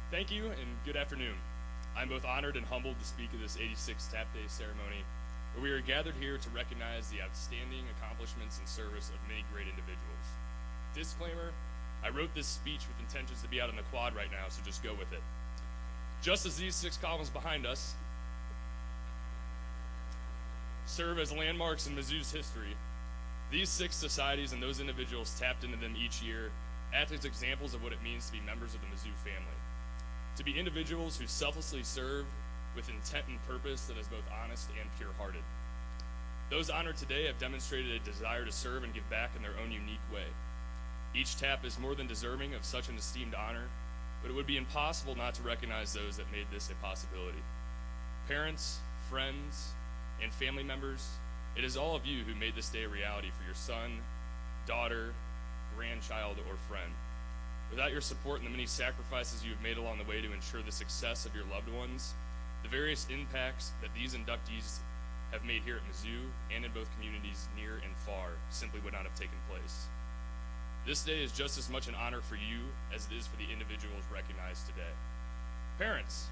Thank you and good afternoon. I'm both honored and humbled to speak at this 86th Tap Day ceremony, where we are gathered here to recognize the outstanding accomplishments and service of many great individuals. Disclaimer, I wrote this speech with intentions to be out in the quad right now, so just go with it. Just as these 6 columns behind us serve as landmarks in Mizzou's history, these 6 societies and those individuals tapped into them each year act as examples of what it means to be members of the Mizzou family. To be individuals who selflessly serve with intent and purpose that is both honest and pure-hearted. Those honored today have demonstrated a desire to serve and give back in their own unique way. Each tap is more than deserving of such an esteemed honor, but it would be impossible not to recognize those that made this a possibility. Parents, friends, and family members, it is all of you who made this day a reality for your son, daughter, grandchild, or friend. Without your support and the many sacrifices you have made along the way to ensure the success of your loved ones, the various impacts that these inductees have made here at Mizzou and in both communities near and far simply would not have taken place. This day is just as much an honor for you as it is for the individuals recognized today. Parents,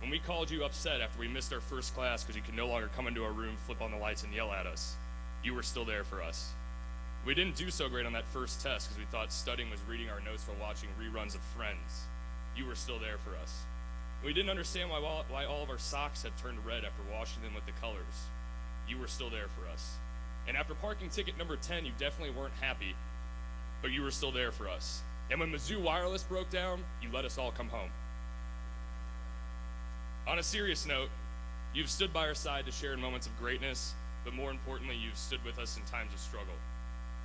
when we called you upset after we missed our first class because you could no longer come into our room, flip on the lights, and yell at us, you were still there for us. We didn't do so great on that first test because we thought studying was reading our notes while watching reruns of Friends. You were still there for us. We didn't understand why all of our socks had turned red after washing them with the colors. You were still there for us. And after parking ticket number 10, you definitely weren't happy, but you were still there for us. And when Mizzou Wireless broke down, you let us all come home. On a serious note, you've stood by our side to share in moments of greatness, but more importantly, you've stood with us in times of struggle.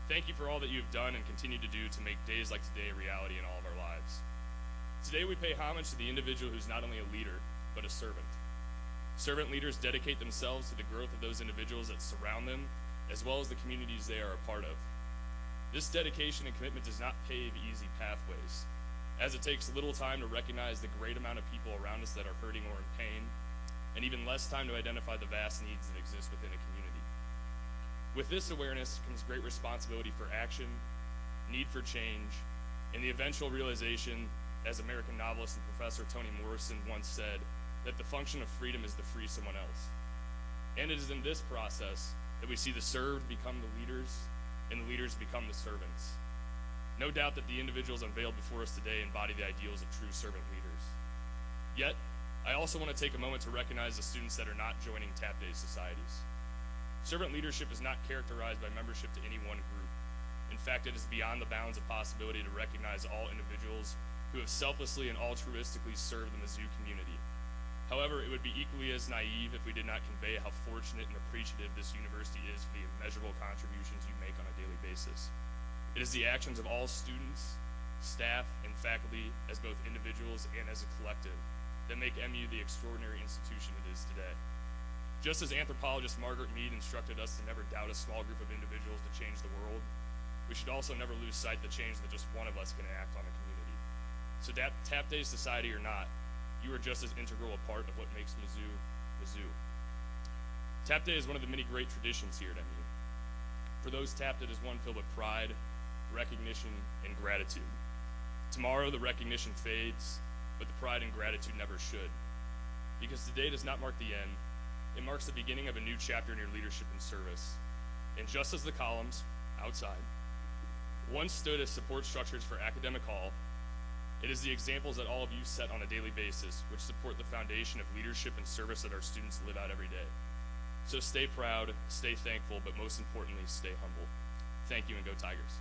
Thank you for all that you've done and continue to do to make days like today a reality in all of our lives. Today we pay homage to the individual who's not only a leader, but a servant. Servant leaders dedicate themselves to the growth of those individuals that surround them, as well as the communities they are a part of. This dedication and commitment does not pave easy pathways, as it takes little time to recognize the great amount of people around us that are hurting or in pain, and even less time to identify the vast needs that exist within a community. With this awareness comes great responsibility for action, need for change, and the eventual realization, as American novelist and professor Toni Morrison once said, that the function of freedom is to free someone else. And it is in this process that we see the served become the leaders, and the leaders become the servants. No doubt that the individuals unveiled before us today embody the ideals of true servant leaders. Yet, I also want to take a moment to recognize the students that are not joining Tap Day societies. Servant leadership is not characterized by membership to any one group. In fact, it is beyond the bounds of possibility to recognize all individuals who have selflessly and altruistically served the Mizzou community. However, it would be equally as naive if we did not convey how fortunate and appreciative this university is for the immeasurable contributions you make on a daily basis. It is the actions of all students, staff, and faculty, as both individuals and as a collective, that make MU the extraordinary institution it is today. Just as anthropologist Margaret Mead instructed us to never doubt a small group of individuals to change the world, we should also never lose sight of the change that just one of us can enact on a community. So Tap Day society or not, you are just as integral a part of what makes Mizzou, Mizzou. Tap Day is one of the many great traditions here at MU. For those tapped, it is one filled with pride, recognition, and gratitude. Tomorrow, the recognition fades, but the pride and gratitude never should. Because today does not mark the end, it marks the beginning of a new chapter in your leadership and service. And just as the columns, outside, once stood as support structures for Academic Hall, it is the examples that all of you set on a daily basis which support the foundation of leadership and service that our students live out every day. So stay proud, stay thankful, but most importantly, stay humble. Thank you and go Tigers.